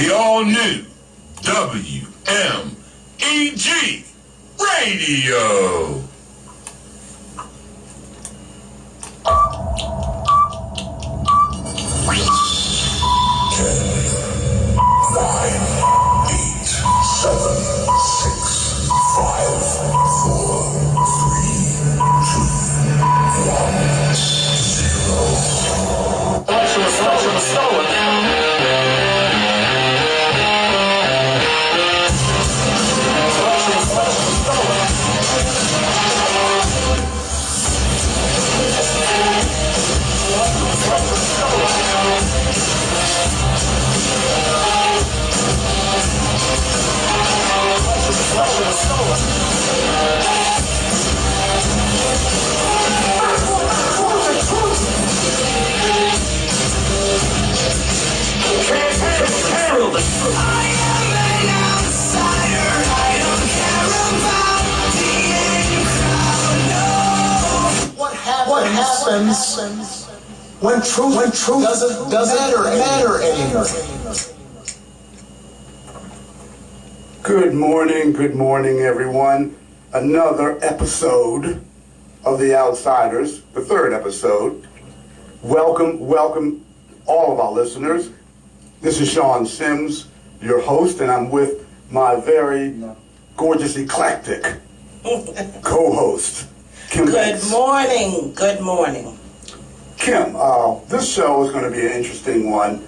the all-new WMEG Radio. What happens when truth doesn't matter anymore? Good morning, everyone. Another episode of The Outsiders, the third episode. Welcome all of our listeners. This is Sean Sims, your host, and I'm with my very gorgeous, eclectic co-host, Kim Banks. Good morning. Kim, this show is going to be an interesting one.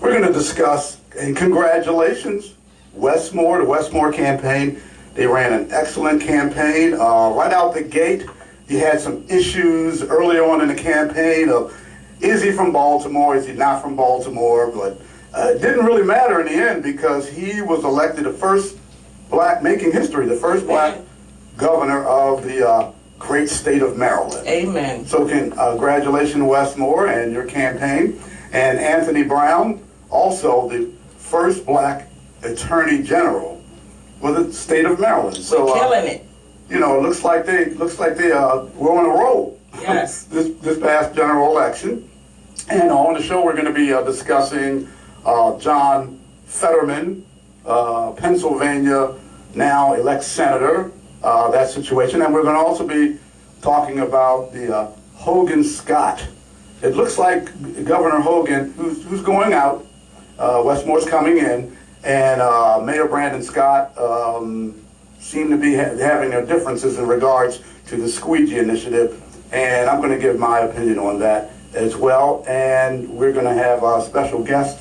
We're going to discuss, and congratulations, Wes Moore, the Wes Moore campaign. They ran an excellent campaign. Right out the gate, you had some issues early on in the campaign of, is he from Baltimore, is he not from Baltimore? But it didn't really matter in the end because he was elected the first black, making history, the first black governor of the great state of Maryland. Amen. So congratulations, Wes Moore, and your campaign. And Anthony Brown, also the first black attorney general for the state of Maryland. So killing it. You know, it looks like they were on a roll. Yes. this past general election. And on the show, we're going to be discussing John Fetterman, Pennsylvania, now elect senator, that situation. And we're going to also be talking about the Hogan Scott. It looks like Governor Hogan, who's going out, Wes Moore's coming in, and Mayor Brandon Scott seem to be having their differences in regards to the squeegee initiative. And I'm going to give my opinion on that as well. And we're going to have a special guest,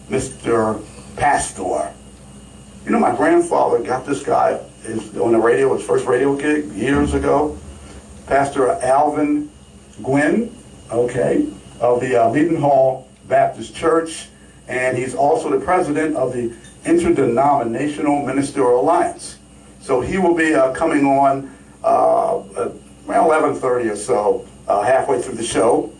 Mr. Pastor. You know, my grandfather got this guy on the radio, his first radio gig years ago. Pastor Alvin Gwynn, of the Leadenhall Baptist Church, and he's also the president of the Interdenominational Ministerial Alliance. So he will be coming on around 11:30 or so, halfway through the show.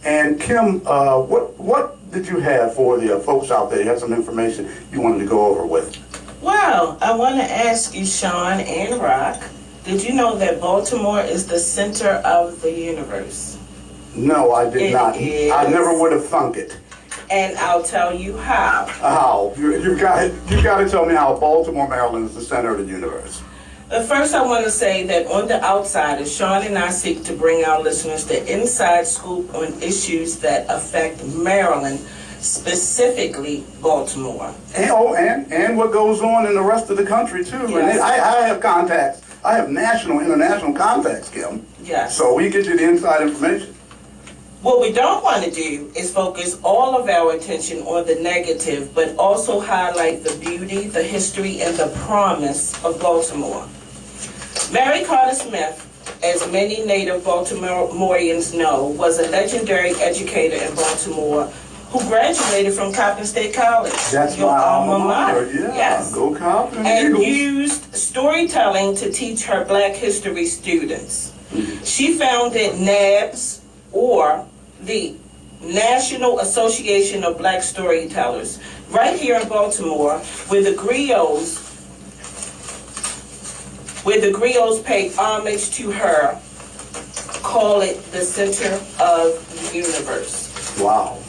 And Kim, what did you have for the folks out there? You had some information you wanted to go over with. Well, I want to ask you, Sean and Rock, did you know that Baltimore is the center of the universe? No, I did not. Is. I never would have thunk it. And I'll tell you how. How? You've got to tell me how Baltimore, Maryland is the center of the universe. But first, I want to say that on The Outsiders, Sean and I seek to bring our listeners the inside scoop on issues that affect Maryland, specifically Baltimore. And what goes on in the rest of the country, too. Yes. And I have contacts. I have national, international contacts, Kim. Yes. So we get you the inside information. What we don't want to do is focus all of our attention on the negative, but also highlight the beauty, the history, and the promise of Baltimore. Mary Carter Smith, as many native Baltimoreans know, was a legendary educator in Baltimore who graduated from Coppin State College. That's your my alma mater. Yeah. Yes. Go Coppin. And Eagles. used storytelling to teach her Black history students. She founded NABS, or the National Association of Black Storytellers, right here in Baltimore, where the griots pay homage to her, call it the center of the universe. Wow.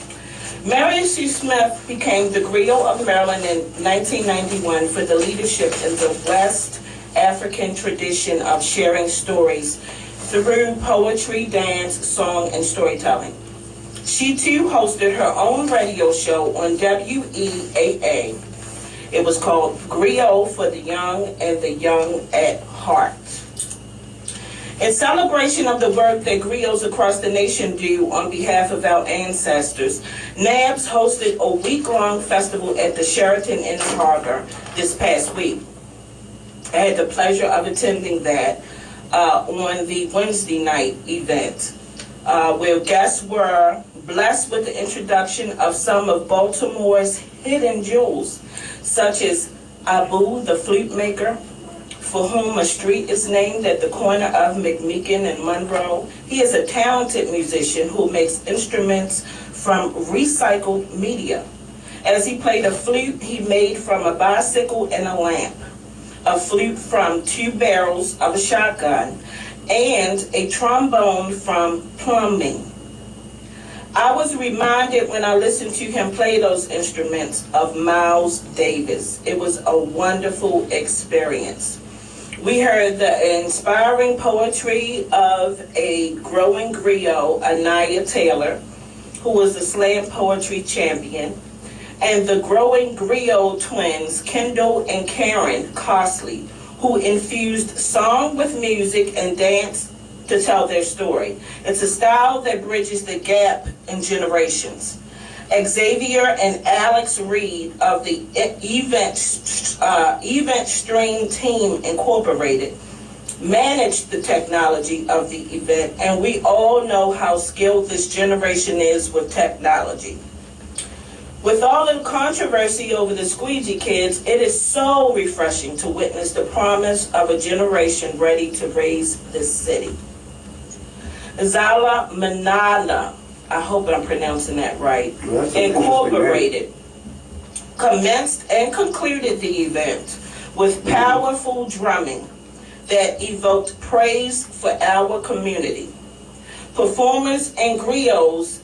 Mary Sue Smith became the Griot of Maryland in 1991 for the leadership in the West African tradition of sharing stories through poetry, dance, song, and storytelling. She too hosted her own radio show on WEAA. It was called Griot for the Young and the Young at Heart. In celebration of the work that griots across the nation do on behalf of our ancestors, NABS hosted a week-long festival at the Sheraton in the Harbor this past week. I had the pleasure of attending that on the Wednesday night event, where guests were blessed with the introduction of some of Baltimore's hidden jewels, such as Abu, the flute maker, for whom a street is named at the corner of McMeekin and Monroe. He is a talented musician who makes instruments from recycled media. As he played a flute he made from a bicycle and a lamp, a flute from 2 barrels of a shotgun, and a trombone from plumbing. I was reminded when I listened to him play those instruments of Miles Davis. It was a wonderful experience. We heard the inspiring poetry of a growing griot, Anaya Taylor, who was a slam poetry champion, and the growing griot twins, Kendall and Karen Costley, who infused song with music and dance to tell their story. It's a style that bridges the gap in generations. Xavier and Alex Reed of the Event Stream Team Incorporated managed the technology of the event, and we all know how skilled this generation is with technology. With all the controversy over the squeegee kids, it is so refreshing to witness the promise of a generation ready to raise this city. Zala Manala, I hope I'm pronouncing that right, Incorporated, commenced and concluded the event with powerful drumming that evoked praise for our community. Performers and griots,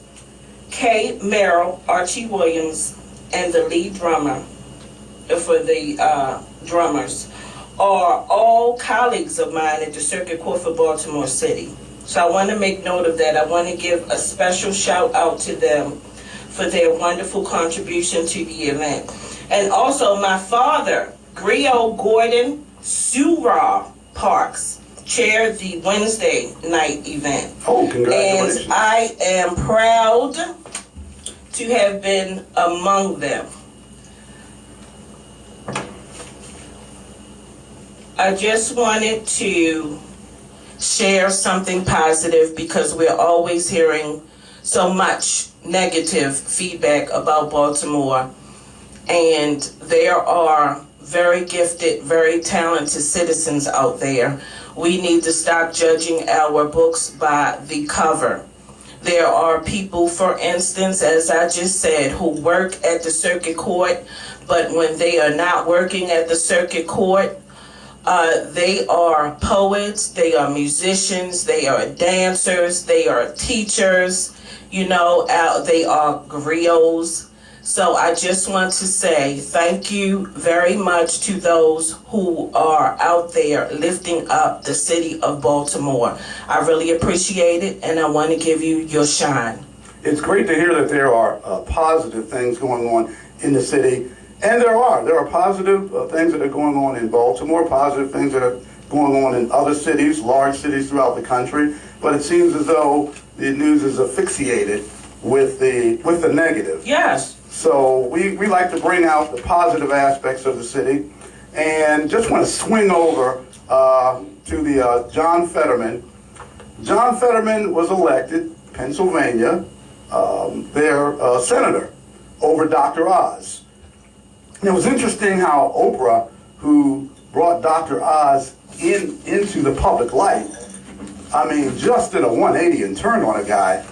Kay Merrill, Archie Williams, and the lead drummer for the drummers are all colleagues of mine at the Circuit Court for Baltimore City. So I want to make note of that. I want to give a special shout out to them for their wonderful contribution to the event. And also my father, Griot Gordon Surah Parks, chaired the Wednesday night event. Oh, congratulations. And I am proud to have been among them. I just wanted to share something positive because we're always hearing so much negative feedback about Baltimore, and there are very gifted, very talented citizens out there. We need to stop judging our books by the cover. There are people, for instance, as I just said, who work at the circuit court, but when they are not working at the circuit court, they are poets, they are musicians, they are dancers, they are teachers, they are griots. So I just want to say thank you very much to those who are out there lifting up the city of Baltimore. I really appreciate it, and I want to give you your shine. It's great to hear that there are positive things going on in the city. And there are positive things that are going on in Baltimore, positive things that are going on in other cities, large cities throughout the country. But it seems as though the news is asphyxiated with the negative. Yes. So we like to bring out the positive aspects of the city, and just want to swing over to the John Fetterman. John Fetterman was elected, Pennsylvania, their senator over Dr. Oz. And it was interesting how Oprah, who brought Dr. Oz into the public light, just did a 180 and turned on a guy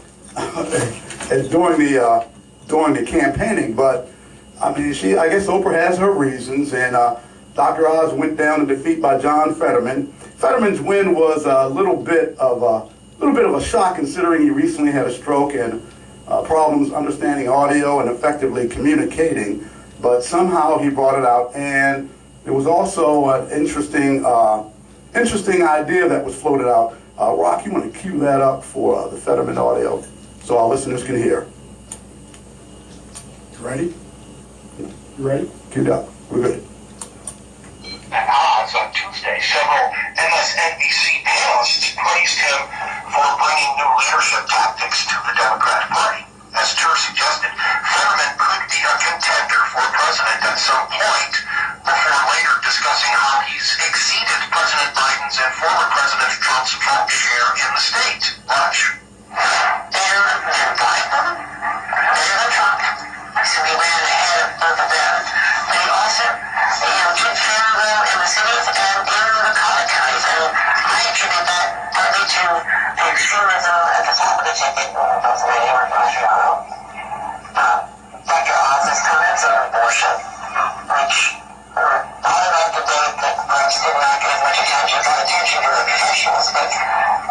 during the campaigning. But I guess Oprah has her reasons, and Dr. Oz went down in defeat by John Fetterman. Fetterman's win was a little bit of a shock, considering he recently had a stroke and problems understanding audio and effectively communicating, but somehow he brought it out, and there was also an interesting idea that was floated out. Rock, you want to cue that up for the Fetterman audio so our listeners can hear? You ready? You ready? Queued up. We're good. At odds on Tuesday, several MSNBC panelists praised him for bringing new leadership tactics to the Democratic Party. As Tur suggested, Fetterman could be a contender for president at some point, before later discussing how he's exceeded President Biden's and former President Trump's vote share in the state. Watch. Better than Biden? Better than Trump? So we ran ahead of both of them. But he also, took care of them in the cities and in the college counties. And I attribute that partly to the extremism at the top of the ticket, both Lady or Adriano. Dr. Oz's comments on abortion, which were part of that debate that perhaps did not get as much attention, got attention to the professionals, but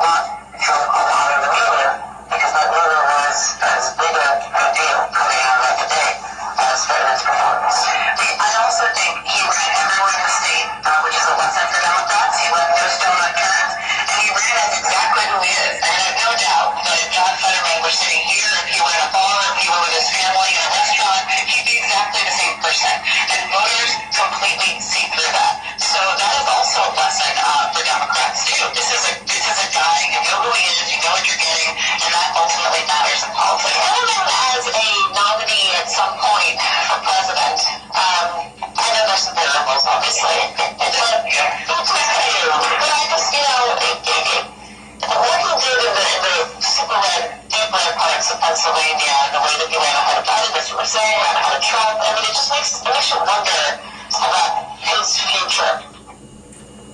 not from a lot of the media, because that neither was as big a deal coming out of that debate as Fetterman's performance. I also think he ran everywhere in the state, which is a lesson for Democrats. He ran just donut terms, and he ran as exactly who he is. And I have no doubt that if John Fetterman were sitting here, if he were in a bar, if he were with his family in a restaurant, he'd be exactly the same person. And voters completely see through that. So that is also a lesson for Democrats too. This is a guy, you know who he is, you know what you're getting, and that ultimately matters in politics. Fetterman as a nominee at some point for president, I know there's some variables, obviously. But I just, what he did in the super red, deep red parts of Pennsylvania, and the way that he ran ahead of Biden, as you were saying, ran ahead of Trump, I mean, it just makes you wonder about his future.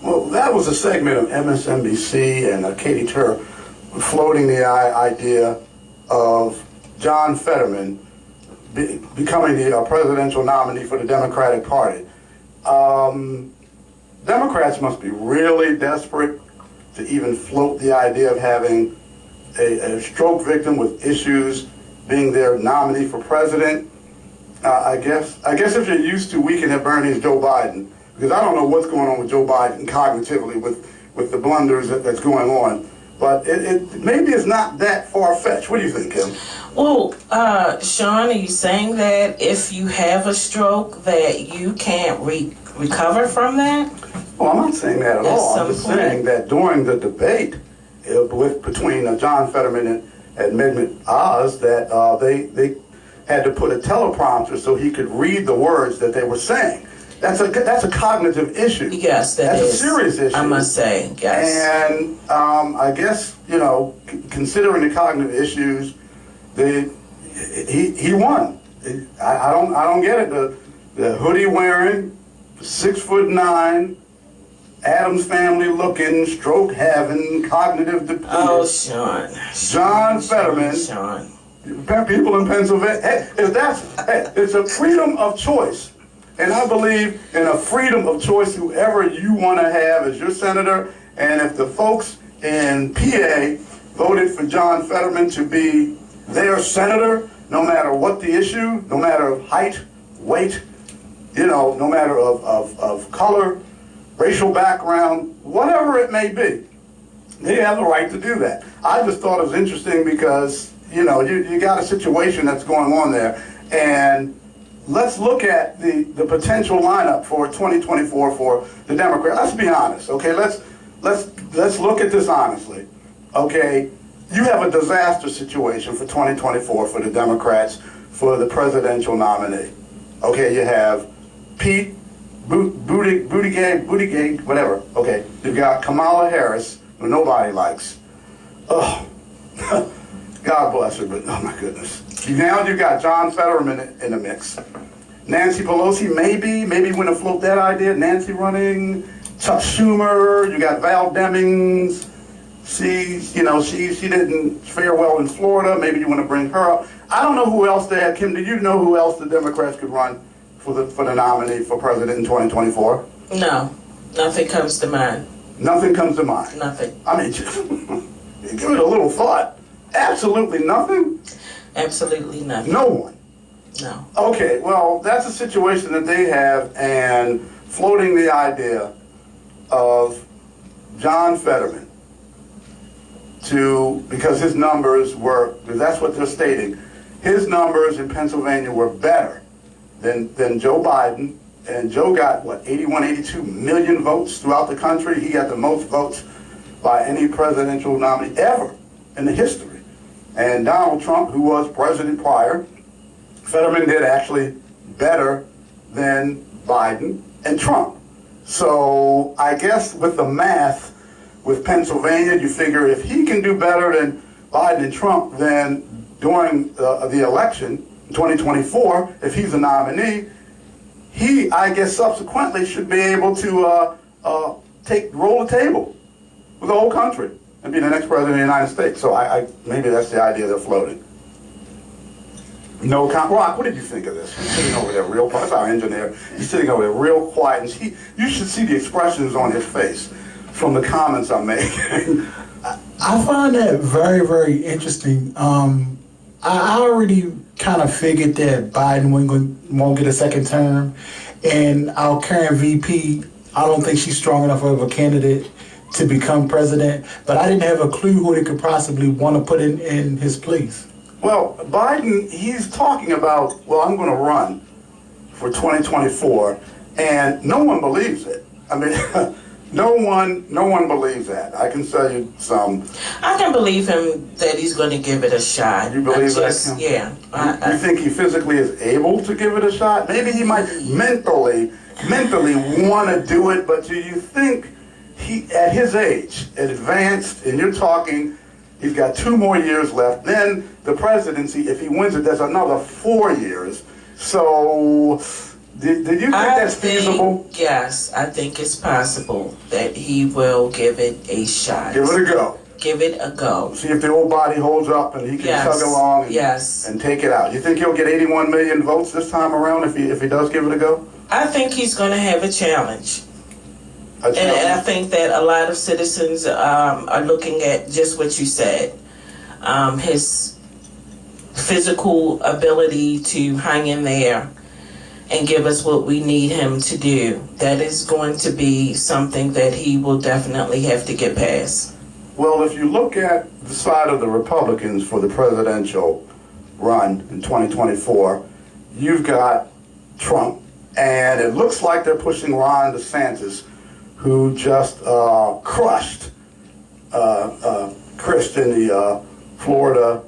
Well, that was a segment of MSNBC and Katie Tur floating the idea of John Fetterman becoming the presidential nominee for the Democratic Party. Democrats must be really desperate to even float the idea of having a stroke victim with issues being their nominee for president. I guess if you're used to weekend at Bernie's Joe Biden, because I don't know what's going on with Joe Biden cognitively with the blunders that's going on, but it maybe it's not that far-fetched. What do you think, Kim? Well, Sean, are you saying that if you have a stroke that you can't recover from that? Well, I'm not saying that at all. I'm just saying that during the debate between John Fetterman and Mehmet Oz, that they had to put a teleprompter so he could read the words that they were saying. That's a cognitive issue. Yes, that's a serious issue. I must say, yes. And I guess, considering the cognitive issues, he won. I don't get it. The hoodie wearing, 6'9", Addams Family looking, stroke having, cognitive dependent. Oh, Sean. John Fetterman. Sean. People in Pennsylvania. Hey, it's a freedom of choice. And I believe in a freedom of choice, whoever you want to have as your senator. And if the folks in PA voted for John Fetterman to be their senator, no matter what the issue, no matter of height, weight, no matter of color, racial background, whatever it may be, they have the right to do that. I just thought it was interesting because, you got a situation that's going on there. And let's look at the potential lineup for 2024 for the Democrats. Let's be honest, okay? Let's look at this honestly, okay? You have a disaster situation for 2024 for the Democrats for the presidential nominee. Okay, you have Pete Buttigieg, whatever. Okay, you've got Kamala Harris, who nobody likes. Oh, God bless her, but oh my goodness. Now you've got John Fetterman in the mix. Nancy Pelosi, maybe want to float that idea. Nancy running, Chuck Schumer, you got Val Demings. She didn't fare well in Florida. Maybe you want to bring her up. I don't know who else they had. Kim, do you know who else the Democrats could run for the nominee for president in 2024? No, nothing comes to mind. Nothing comes to mind. Nothing. I mean, give it a little thought. Absolutely nothing. Absolutely nothing. No one. No. Okay, well, that's a situation that they have, and floating the idea of John Fetterman because his numbers were, because that's what they're stating, his numbers in Pennsylvania were better than Joe Biden, and Joe got, 81, 82 million votes throughout the country. He got the most votes by any presidential nominee ever in the history. And Donald Trump, who was president prior, Fetterman did actually better than Biden and Trump. So I guess with the math, with Pennsylvania, you figure if he can do better than Biden and Trump, then during the election, 2024, if he's a nominee, he, I guess, subsequently should be able to roll the table with the whole country and be the next president of the United States. So maybe that's the idea they're floating. Rock, what did you think of this? He's sitting over there real quiet. That's our engineer. He's sitting over there real quiet. And you should see the expressions on his face from the comments I'm making. I find that very, very interesting. I already kind of figured that Biden won't get a second term, and our current VP, I don't think she's strong enough of a candidate to become president, but I didn't have a clue who they could possibly want to put in his place. Well, Biden, he's talking about, I'm going to run for 2024, and no one believes it. I mean, no one believes that. I can tell you some. I can believe him that he's going to give it a shot. You believe that? Yeah. You think he physically is able to give it a shot? Maybe he might mentally want to do it, but do you think he, at his age, advanced, and you're talking, he's got 2 more years left, then the presidency, if he wins it, there's another 4 years. So, did you think that's feasible? Yes, I think it's possible that he will give it a shot. Give it a go. Give it a go. See if the old body holds up and he can tug along and take it out. You think he'll get 81 million votes this time around if he does give it a go? I think he's going to have a challenge. And I think that a lot of citizens are looking at just what you said. His physical ability to hang in there and give us what we need him to do. That is going to be something that he will definitely have to get past. Well, if you look at the side of the Republicans for the presidential run in 2024, you've got Trump, and it looks like they're pushing Ron DeSantis, who just crushed Christ in the Florida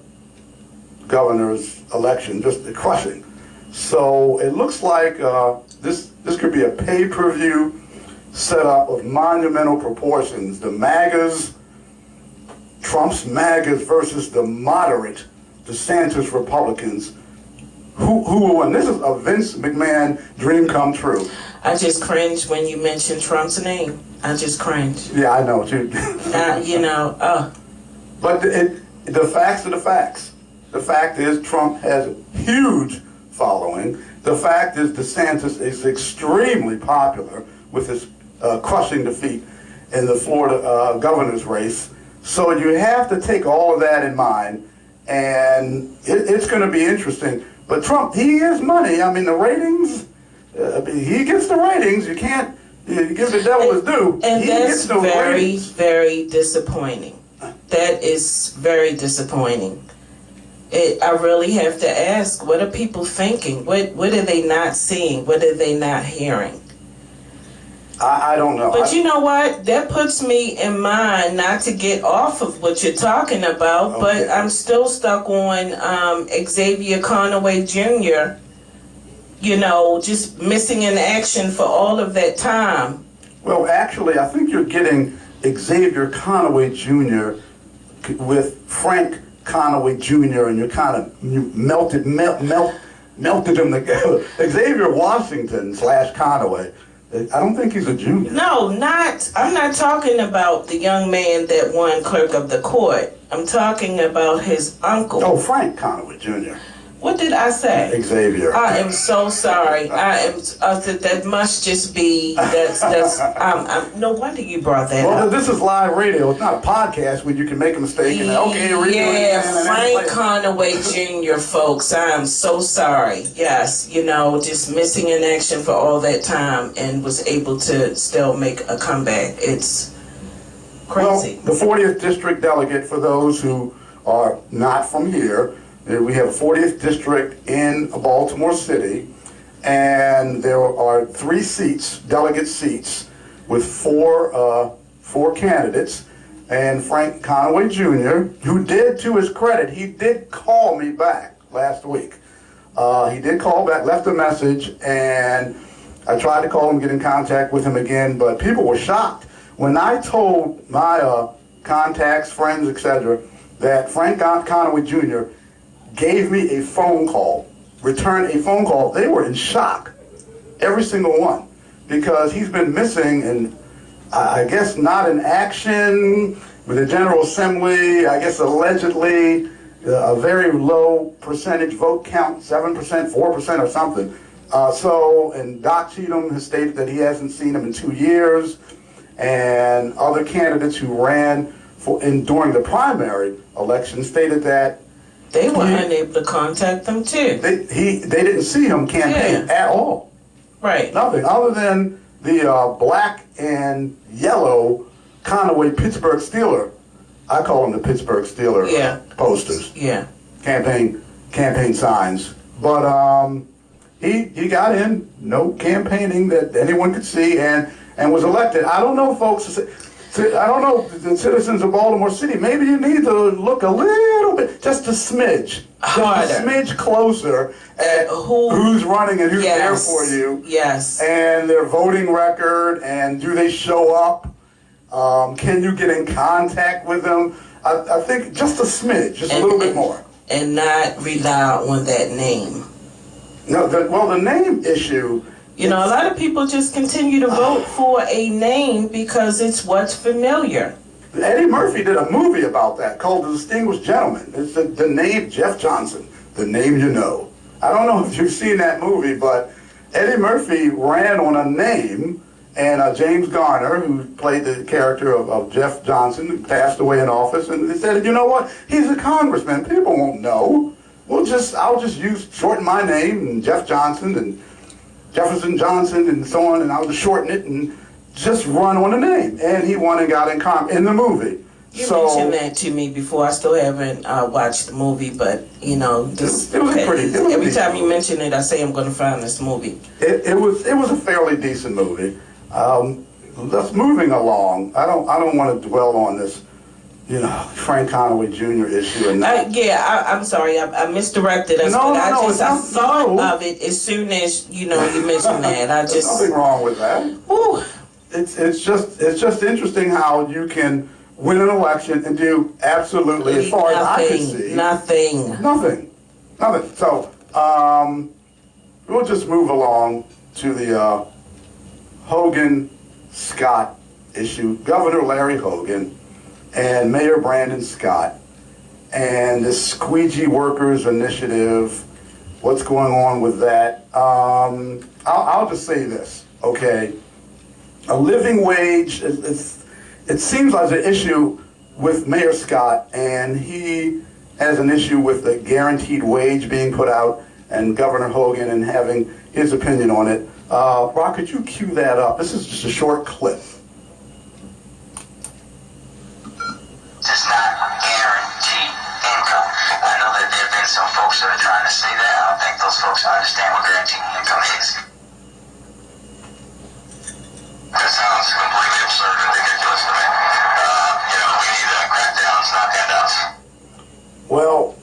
governor's election, just crushing. So it looks like this could be a pay-per-view setup of monumental proportions. The MAGAs, Trump's MAGAs versus the moderate DeSantis Republicans. Who will win? This is a Vince McMahon dream come true. I just cringed when you mentioned Trump's name. I just cringed. Yeah, I know too. But the facts are the facts. The fact is Trump has a huge following. The fact is DeSantis is extremely popular with his crushing defeat in the Florida governor's race. So you have to take all of that in mind, and it's going to be interesting. But Trump, he has money. I mean, the ratings, he gets the ratings. You can't give the devil his due. And he that's gets those very, ratings. very disappointing. That is very disappointing. I really have to ask, what are people thinking? What are they not seeing? What are they not hearing? I don't know. But you know what? That puts me in mind not to get off of what you're talking about, but I'm still stuck on Xavier Conaway Jr., just missing in action for all of that time. Well, actually, I think you're getting Xavier Conaway Jr. with Frank Conaway Jr., and you melted them together. Xavier Washington / Conaway. I don't think he's a junior. No, I'm not talking about the young man that won clerk of the court. I'm talking about his uncle. Oh, Frank Conaway Jr. What did I say? Xavier. I am so sorry. I am. That must just be. That's. No wonder you brought that Well, up. this is live radio. It's not a podcast where you can make a mistake and okay, redo it Yeah, again. Frank Conaway Jr. folks. I am so sorry. Yes, just missing in action for all that time and was able to still make a comeback. It's crazy. Well, the 40th district delegate, for those who are not from here, we have a 40th district in Baltimore City, and there are 3 seats, delegate seats, with four candidates. And Frank Conaway Jr., who did, to his credit, he did call me back last week. He did call back, left a message, and I tried to call him, get in contact with him again, but people were shocked. When I told my contacts, friends, etc., that Frank Conaway Jr. gave me a phone call, returned a phone call, they were in shock, every single one, because he's been missing, and I guess not in action with the General Assembly, I guess allegedly a very low percentage vote count, 7%, 4% or something. And Doc Cheatham has stated that he hasn't seen him in 2 years, and other candidates who ran during the primary election stated that They were unable to contact them too. they didn't see him campaign at all. Right. Nothing other than the black and yellow Conaway Pittsburgh Steeler. I call them the Pittsburgh Steeler posters. Yeah. Campaign signs. But he got in, no campaigning that anyone could see, and was elected. I don't know, folks. I don't know, the citizens of Baltimore City, maybe you need to look a little bit, just a smidge, harder, just a smidge closer at who's running and who's there for you. Yes. And their voting record, and do they show up? Can you get in contact with them? I think just a smidge, just a little bit more. And not rely on that name. No, the name issue. A lot of people just continue to vote for a name because it's what's familiar. Eddie Murphy did a movie about that called The Distinguished Gentleman. It's the name Jeff Johnson, the name you know. I don't know if you've seen that movie, but Eddie Murphy ran on a name, and James Garner, who played the character of Jeff Johnson, passed away in office, and they said, you know what, he's a congressman, people won't know. I'll just shorten my name, and Jeff Johnson, and Jefferson Johnson, and so on, and I'll just shorten it and just run on the name. And he won and got in the movie. You mentioned that to me before. I still haven't watched the movie, but it was every time you mention it, I say I'm going to find this movie. It was a fairly decent movie. Just moving along. I don't want to dwell on this, Frank Conaway Jr. issue. And I'm sorry, I misdirected us. I thought of it as soon as you mentioned that. There's nothing wrong with that. Whew. It's just interesting how you can win an election and do absolutely, as far as I can see, nothing. So we'll just move along to the Hogan-Scott issue. Governor Larry Hogan and Mayor Brandon Scott and the Squeegee Workers Initiative. What's going on with that? I'll just say this, okay? A living wage, it seems like an issue with Mayor Scott, and he has an issue with the guaranteed wage being put out, and Governor Hogan and having his opinion on it. Brock, could you cue that up? This is just a short clip. Does not guarantee income. I know that there have been some folks that are trying to say that. I don't think those folks understand what guaranteed income is. That sounds completely absurd and ridiculous to me. We need crackdowns, not handouts. Well,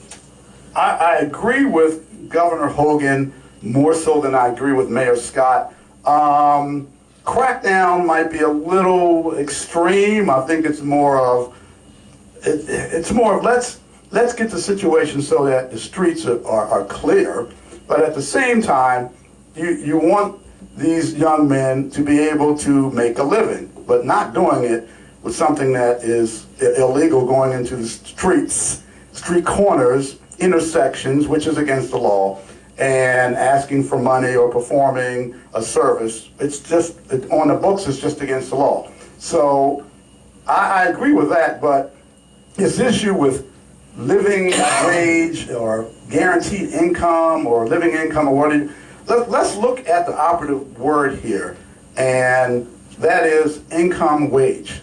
I agree with Governor Hogan more so than I agree with Mayor Scott. Crackdown might be a little extreme. I think it's more of let's get the situation so that the streets are clear, but at the same time, you want these young men to be able to make a living, but not doing it with something that is illegal, going into the street corners intersections, which is against the law, and asking for money or performing a service. It's just, on the books, it's just against the law. So I agree with that, but this issue with living wage or guaranteed income or living income or what, let's look at the operative word here, and that is income wage.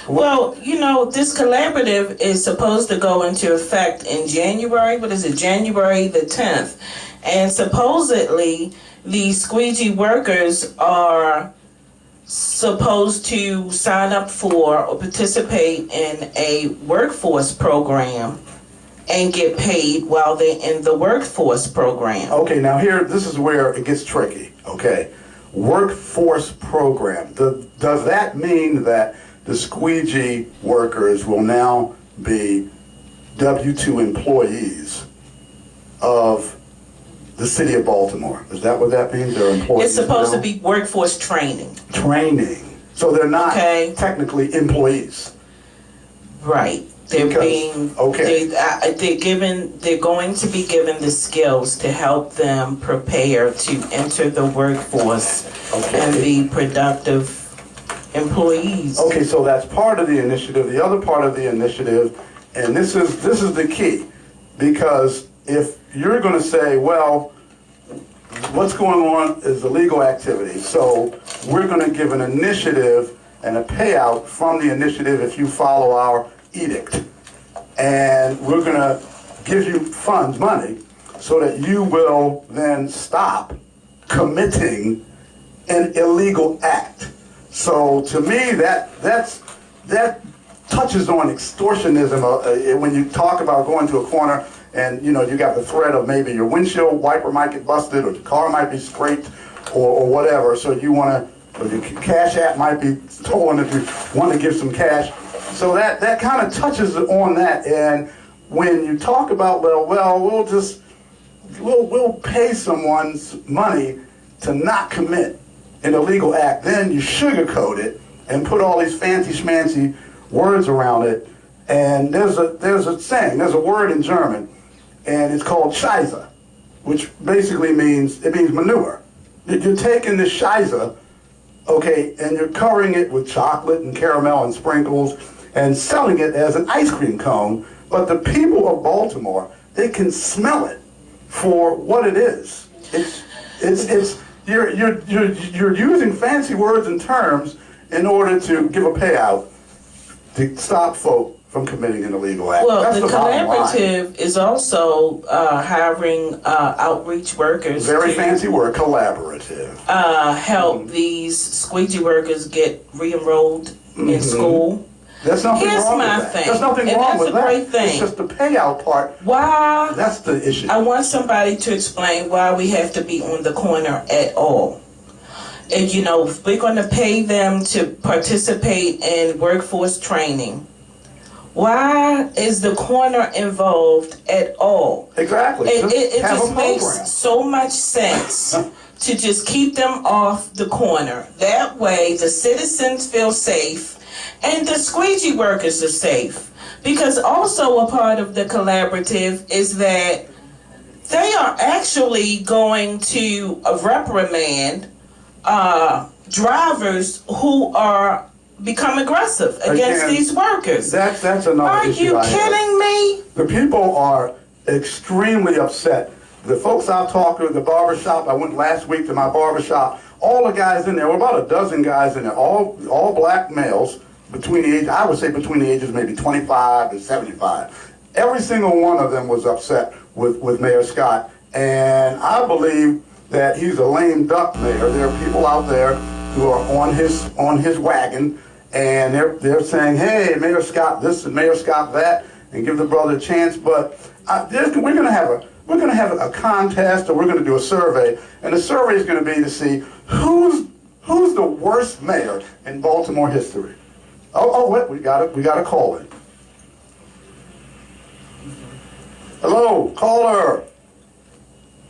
Well, you know, this collaborative is supposed to go into effect in January, January the 10th. And supposedly, the squeegee workers are supposed to sign up for or participate in a workforce program and get paid while they're in the workforce program. Okay, now here, this is where it gets tricky, okay? Workforce program. Does that mean that the squeegee workers will now be W-2 employees of the city of Baltimore? Is that what that means? They're employees? It's supposed now? to be workforce training. Training. So they're not technically employees. Right. They're being okay. they're going to be given the skills to help them prepare to enter the workforce and be productive employees. Okay, so that's part of the initiative. The other part of the initiative, and this is the key, because if you're going to say, well, what's going on is illegal activity, so we're going to give an initiative and a payout from the initiative if you follow our edict, and we're going to give you funds, money, so that you will then stop committing an illegal act. So to me, that touches on extortionism. When you talk about going to a corner and you got the threat of maybe your windshield wiper might get busted or the car might be scraped or whatever, so you want to, or your cash app might be stolen if you want to give some cash. So that kind of touches on that. And when you talk about, we'll pay someone's money to not commit an illegal act, then you sugarcoat it and put all these fancy schmancy words around it. And there's a saying, there's a word in German, and it's called Scheiße, which basically means manure. You're taking this Scheiße, okay, and you're covering it with chocolate and caramel and sprinkles and selling it as an ice cream cone. But the people of Baltimore, they can smell it for what it is. You're using fancy words and terms in order to give a payout to stop folk from committing an illegal act. Well, that's the collaborative line. is also hiring outreach workers. Very fancy word, collaborative. Help these squeegee workers get re-enrolled in school. There's nothing Here's wrong my with that. thing. There's nothing And wrong that's with a that. great thing. It's just the payout part. Why? That's the issue. I want somebody to explain why we have to be on the corner at all. And if we're going to pay them to participate in workforce training, why is the corner involved at all? Exactly. It have just a makes program. so much sense to just keep them off the corner. That way the citizens feel safe and the squeegee workers are safe. Because also a part of the collaborative is that they are actually going to reprimand drivers who are become aggressive against these workers. That's another Are issue. you kidding me? The people are extremely upset. The folks I've talked to at the barbershop, I went last week to my barbershop, all the guys in there, were about a dozen guys in there, all black males, between the ages maybe 25 to 75. Every single one of them was upset with Mayor Scott, and I believe that he's a lame duck mayor. There are people out there who are on his wagon, and they're saying, hey, Mayor Scott this and Mayor Scott that, and give the brother a chance. But we're going to have a contest, or we're going to do a survey, and the survey is going to be to see who's the worst mayor in Baltimore history. Wait, we got a call in. Hello, caller.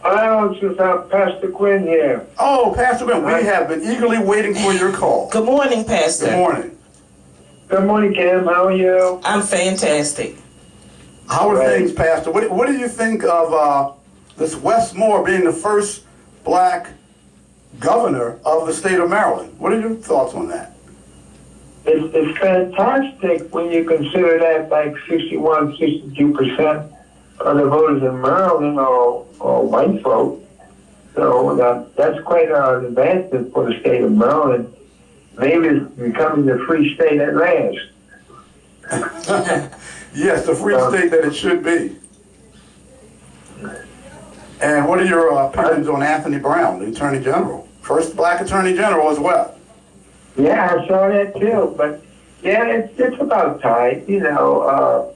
Hello, this is Pastor Gwynn here. Oh, Pastor Gwynn, we have been eagerly waiting for your call. Good morning, Pastor. Good morning. Good morning, Kim. How are you? I'm fantastic. How are Right. things, Pastor? What do you think of this Wes Moore being the first black governor of the state of Maryland? What are your thoughts on that? It's fantastic when you consider that like 61, 62% of the voters in Maryland are white folk. So that's quite an advancement for the state of Maryland. Maybe it's becoming the free state at last. Yes, the free state that it should be. And what are your opinions on Anthony Brown, the Attorney General? First black Attorney General as well. Yeah, I saw that too. But yeah, it's about time. You know,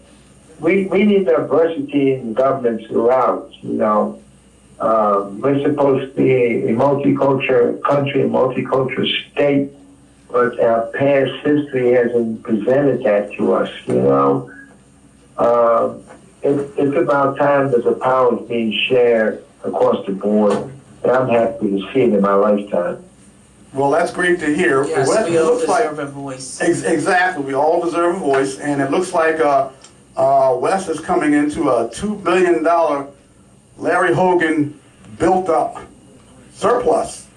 we need diversity in government throughout. You know, we're supposed to be a multicultural country, a multicultural state, but our past history hasn't presented that to us. You know, it's about time that the power is being shared across the board, and I'm happy to see it in my lifetime. Well, that's great to hear. Yes, Well, we all looks like- deserve a voice. Exactly, we all deserve a voice, and it looks like Wes is coming into a $2 billion Larry Hogan built up surplus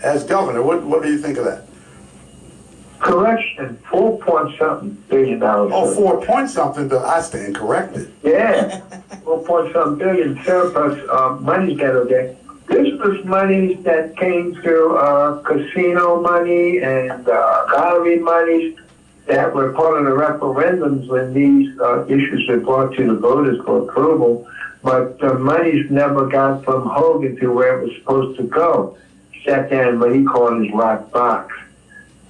as governor. What do you think of that? Correction, 4-point-something billion dollars. Oh, 4 point something, but I stand corrected. Yeah, 4-point-something billion surplus money's got okay. This was monies that came through casino money and lottery monies that were part of the referendums when these issues were brought to the voters for approval. But the monies never got from Hogan to where it was supposed to go. He sat down in what he called his locked box.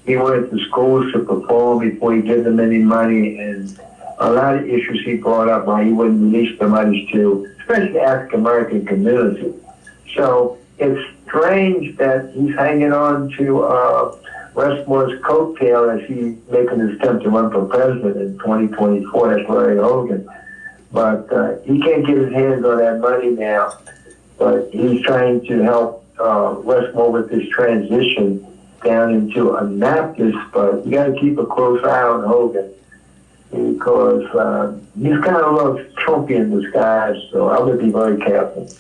He wanted the schools to perform before he gave them any money, and a lot of issues he brought up why he wouldn't release the monies to, especially the African American community. So it's strange that he's hanging on to Wes Moore's coattail as he's making his attempt to run for president in 2024. That's Larry Hogan. But he can't get his hands on that money now. But he's trying to help Wes Moore with this transition down into Annapolis. But you got to keep a close eye on Hogan because he's kind of a little Trumpy in disguise. So I would be very careful.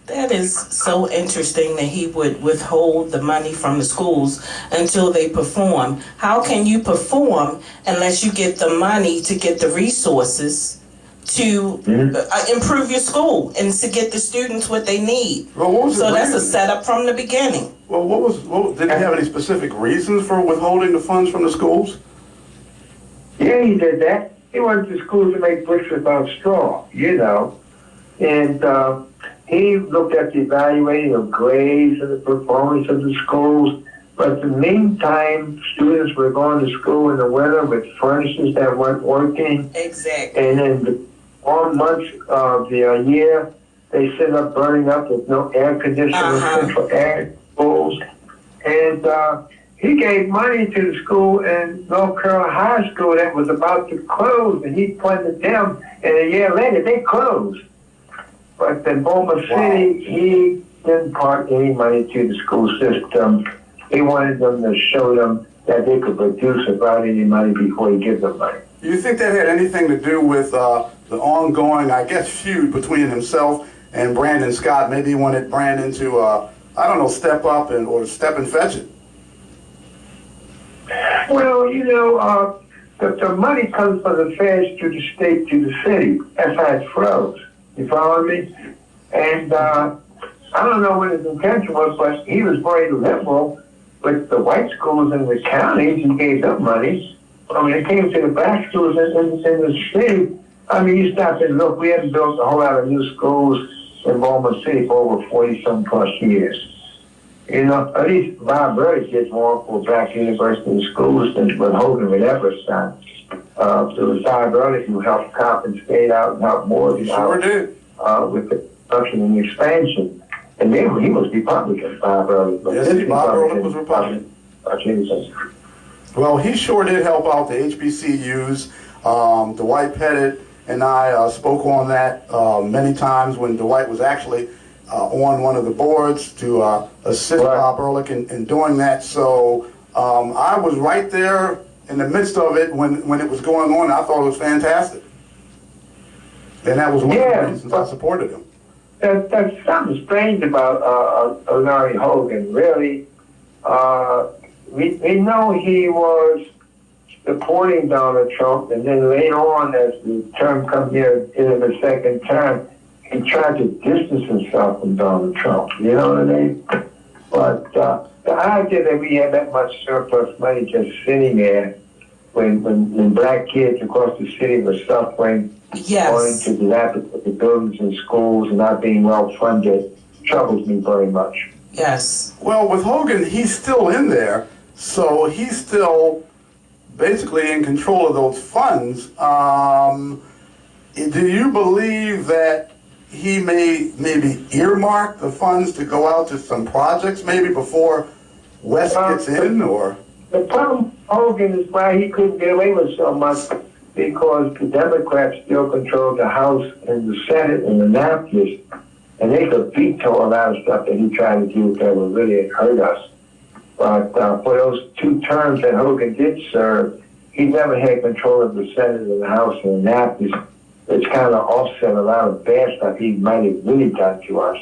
That is so interesting that he would withhold the money from the schools until they perform. How can you perform unless you get the money to get the resources to improve your school and to get the students what they need? Well, what was So the that's a reason? setup from the beginning. Well, did he have any specific reasons for withholding the funds from the schools? Yeah, he did that. He wanted the schools to make bricks without straw, you know. And he looked at the evaluating of grades and the performance of the schools. But in the meantime, students were going to school in the winter with furnaces that weren't working. Exactly. And in the warm months of the year, they sit up burning up with no air conditioning, central air schools. And he gave money to the school in North Carolina High School that was about to close, and he funded them, and a year later they closed. But in Baltimore City, he didn't part any money to the school system. He wanted them to show them that they could produce without any money before he gives them money. Do you think that had anything to do with the ongoing, I guess, feud between himself and Brandon Scott? Maybe he wanted Brandon to, I don't know, step up or step and fetch it. Well, you know, the money comes from the feds to the state to the city. That's how it flows. You follow me? And I don't know what his intention was, but he was very liberal with the white schools in the counties. He gave them money. I mean, it came to the black schools in the city. I mean, you stop and look, we haven't built a whole lot of new schools in Baltimore City for over 40-some plus years. You know, at least Bob Burdick did more for black university schools than what Hogan would ever done. There was Bob Burdick who helped Coppin State out and helped Morgan Sure did. With the construction and expansion. And then he was Republican, Bob Burdick. Yes, Bob Burdick was Republican. Well, he sure did help out the HBCUs. Dwight Pettit and I spoke on that many times when Dwight was actually on one of the boards to assist Bob Ehrlich in doing that. So I was right there in the midst of it when it was going on. I thought it was fantastic. And that was one of Yeah, the reasons I supported him. There's something strange about Larry Hogan, really. We know he was supporting Donald Trump, and then later on, as the term comes near in the second term, he tried to distance himself from Donald Trump. You know what I mean? But the idea that we had that much surplus money just sitting there when black kids across the city were suffering, going to dilapidated buildings and schools and not being well funded, troubles me very much. Yes. Well, with Hogan, he's still in there, so he's still basically in control of those funds. Do you believe that he may maybe earmark the funds to go out to some projects maybe before West gets in, or? The problem, Hogan, is why he couldn't get away with so much, because the Democrats still control the House and the Senate and Annapolis, and they could veto a lot of stuff that he tried to do that would really hurt us. But for those 2 terms that Hogan did serve, he never had control of the Senate and the House and Annapolis, which kind of offset a lot of bad stuff he might have really done to us.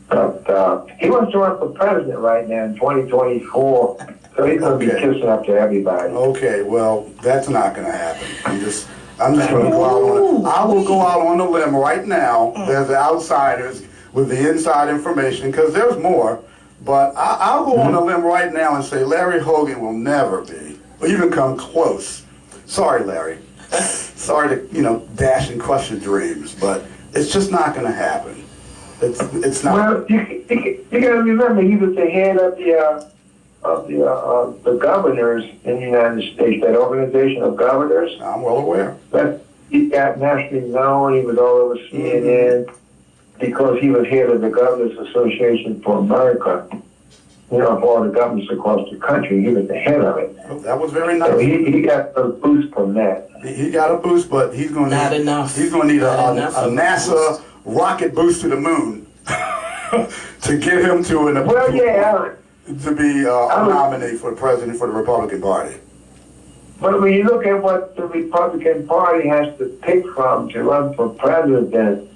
But he wants to run for president right now in 2024, so he's going to be kissing up to everybody. Okay, well, that's not going to happen. I'm just going to go out on I will go out on a limb right now. There's the outsiders with the inside information, because there's more. But I'll go on a limb right now and say Larry Hogan will never be, or even come close. Sorry, Larry. Sorry to, dash and crush your dreams, but it's just not going to happen. It's not. Well, you got to remember, he was the head of the governors in the United States, that organization of governors. I'm well aware. But he got nationally known. He was all over CNN because he was head of the Governors Association for America. For all the governors across the country, he was the head of it. Well, that was very nice. So he got a boost from that. He got a boost, but he's going to Not enough. He's going to need a NASA boost. rocket boost to the moon to get him to an to be a nominee for president for the Republican Party. But when you look at what the Republican Party has to pick from to run for president,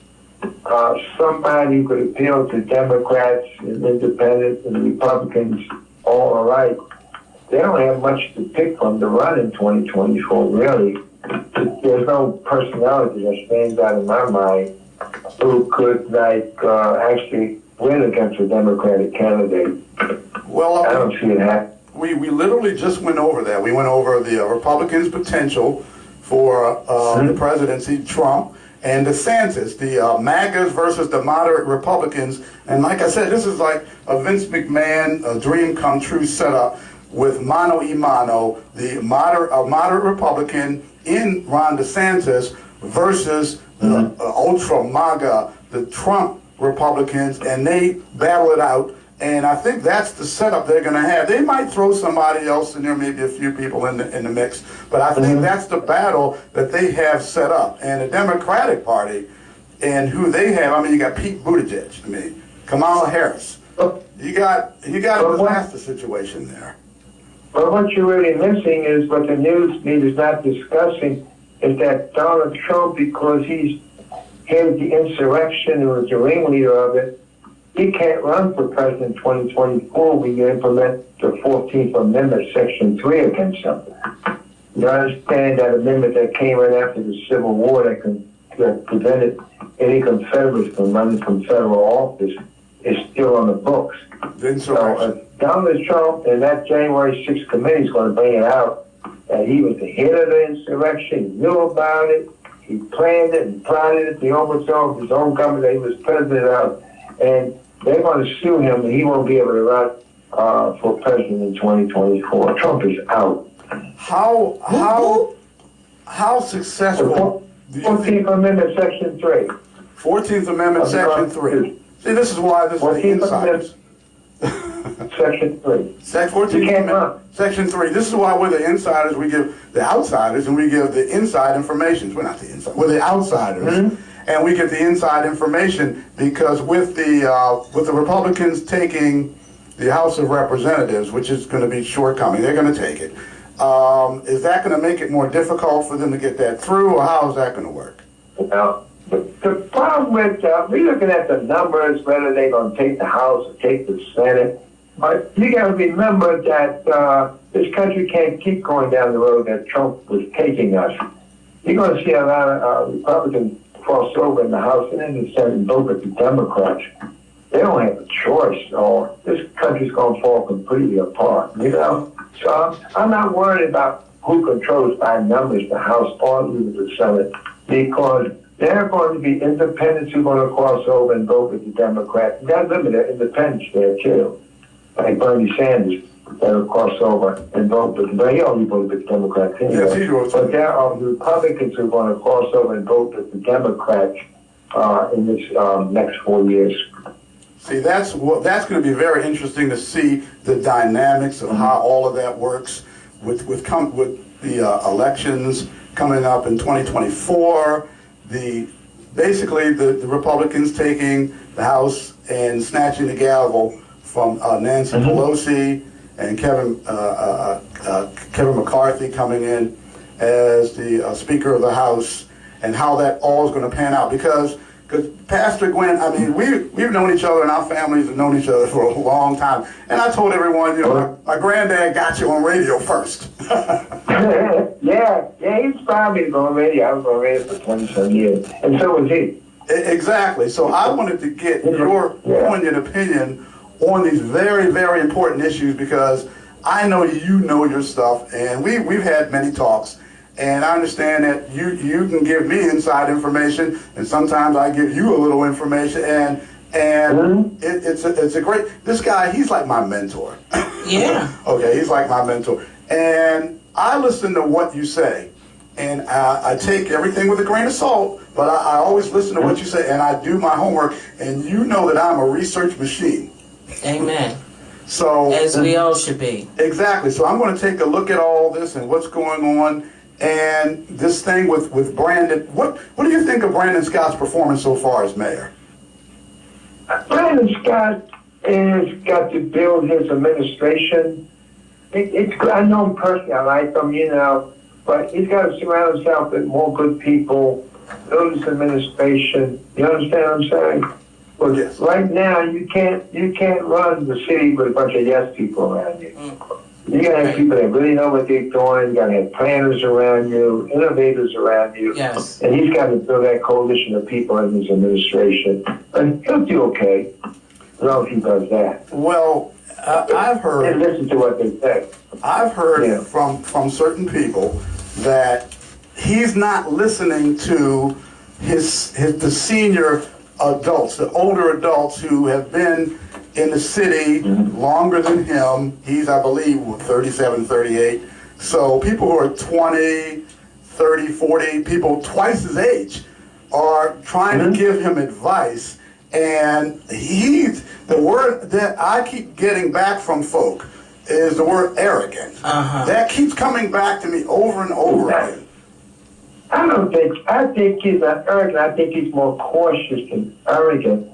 somebody who could appeal to Democrats and independents and Republicans all alike, they don't have much to pick from to run in 2024, really. There's no personality that stands out in my mind who could, actually win against a Democratic candidate. Well, I don't see it happening. We literally just went over that. We went over the Republicans' potential for the presidency, Trump, and DeSantis, the MAGAs versus the moderate Republicans. And like I said, this is like a Vince McMahon, a dream come true setup with mano a mano, the moderate Republican in Ron DeSantis versus the ultra MAGA, the Trump Republicans, and they battle it out. And I think that's the setup they're going to have. They might throw somebody else in there, maybe a few people in the mix, but I think that's the battle that they have set up. And the Democratic Party and who they have, you got Pete Buttigieg, Kamala Harris. You got a disaster situation there. But what you're really missing is what the news media is not discussing is that Donald Trump, because he's head of the insurrection and was the ringleader of it, he can't run for president in 2024 when you implement the 14th Amendment, Section 3 against him. You understand that amendment that came right after the Civil War that prevented any Confederates from running from federal office is still on the books. So Donald Trump and that January 6th committee is going to bring it out that he was the head of the insurrection, he knew about it, he planned it and plotted it, the overthrow of his own government that he was president of, and they're going to sue him and he won't be able to run for president in 2024. Trump is out. How successful? 14th Amendment, Section 3. 14th Amendment, Section 3. See, this is why this is the insiders. Section 3. Section 3. This is why we're the insiders. We give the outsiders and we give the inside information. We're not the inside. We're the outsiders. And we get the inside information because with the Republicans taking the House of Representatives, which is going to be shortcoming, they're going to take it. Is that going to make it more difficult for them to get that through, or how is that going to work? Well, The problem with, we're looking at the numbers, whether they're going to take the House or take the Senate. But you got to remember that this country can't keep going down the road that Trump was taking us. You're going to see a lot of Republicans cross over in the House and in the Senate and vote with the Democrats. They don't have a choice, or this country's going to fall completely apart, you know? So I'm not worried about who controls by numbers the House or even the Senate, because there are going to be independents who are going to cross over and vote with the Democrats. You got limited independents there, too. Like Bernie Sanders, that'll cross over and vote with, but he only voted with the Democrats anyway. Yes, he will. But there are Republicans who are going to cross over and vote with the Democrats in this next 4 years. See, that's going to be very interesting to see the dynamics of how all of that works with the elections coming up in 2024. Basically the Republicans taking the House and snatching the gavel from Nancy Pelosi, and Kevin McCarthy coming in as the Speaker of the House, and how that all is going to pan out. Because Pastor Gwynn, I mean, we've known each other, and our families have known each other for a long time. And I told everyone, you know, my granddad got you on radio first. yeah, he inspired me to go on radio. I was on radio for 20-some years, and so was he. Exactly. So I wanted to get your poignant opinion on these very, very important issues, because I know you know your stuff, and we've had many talks, and I understand that you can give me inside information, and sometimes I give you a little information, and it's a great, this guy, he's like my mentor. Yeah. Okay, he's like my mentor, and I listen to what you say, and I take everything with a grain of salt, but I always listen to what you say, and I do my homework, and you know that I'm a research machine. Amen. So, as we all should be. Exactly. So I'm going to take a look at all this and what's going on, and this thing with Brandon. What do you think of Brandon Scott's performance so far as mayor? Brandon Scott has got to build his administration. It's good. I know him personally. I like him, you know, but he's got to surround himself with more good people, build his administration. You understand what I'm saying? Well, yes. Right now, you can't run the city with a bunch of yes people around you. You gotta have people that really know what they're doing. You gotta have planners around you, innovators around you. Yes. And he's got to build that coalition of people in his administration. And he'll do okay as long as he does that. Well, I've heard. And listen to what they say. I've heard from certain people that he's not listening to the senior adults, the older adults who have been in the city longer than him. He's, I believe, 37, 38. So people who are 20, 30, 40, people twice his age are trying to give him advice. And the word that I keep getting back from folk is the word arrogant. That keeps coming back to me over and over again. I think he's not arrogant. I think he's more cautious than arrogant.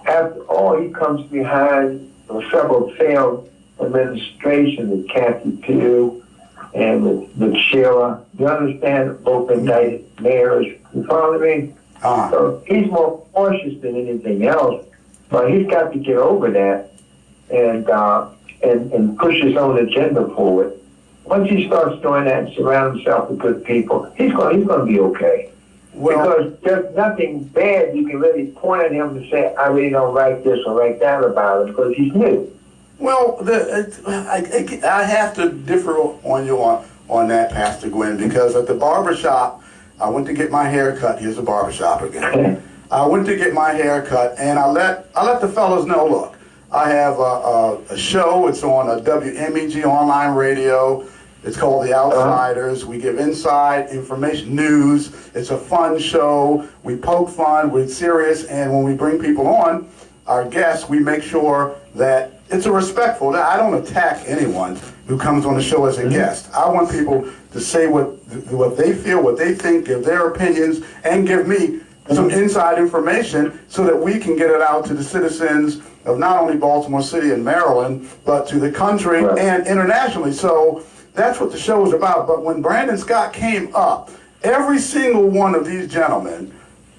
After all, he comes behind several failed administrations with Kathy Pugh and with Sheila. You understand? Both indicted mayors. You follow me? So he's more cautious than anything else. But he's got to get over that and push his own agenda forward. Once he starts doing that and surround himself with good people, he's going to be okay. Because there's nothing bad you can really point at him and say, I really don't like this or like that about him, because he's new. Well, I have to differ on you on that, Pastor Gwynn, because at the barbershop, I went to get my hair cut. Here's the barbershop again. I went to get my hair cut, and I let the fellas know, look, I have a show. It's on a WMEG online radio. It's called The Outsiders. We give inside information, news. It's a fun show. We poke fun. We're serious. And when we bring people on, our guests, we make sure that it's a respectful. I don't attack anyone who comes on the show as a guest. I want people to say what they feel, what they think, give their opinions, and give me some inside information so that we can get it out to the citizens of not only Baltimore City and Maryland, but to the country and internationally. So that's what the show is about. But when Brandon Scott came up, every single one of these gentlemen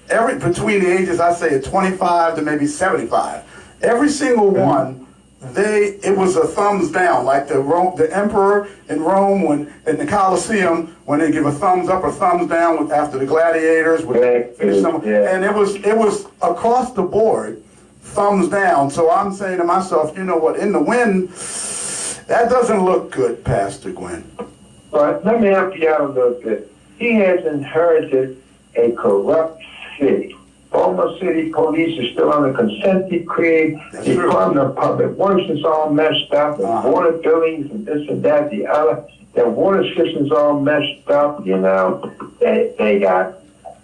between the ages, I say, of 25 to maybe 75. Every single one, it was a thumbs down, like the emperor in Rome in the Colosseum, when they give a thumbs up or thumbs down after the gladiators would finish and it was across the board thumbs down. So I'm saying to myself, you know what, in the wind, that doesn't look good, Pastor Gwynn. But let me help you out a little bit. He has inherited a corrupt city. Baltimore City police is still on the consent decree. The Department of Public Works is all messed up. The water billings and this and that, the other. Their water system's all messed up, you know. They got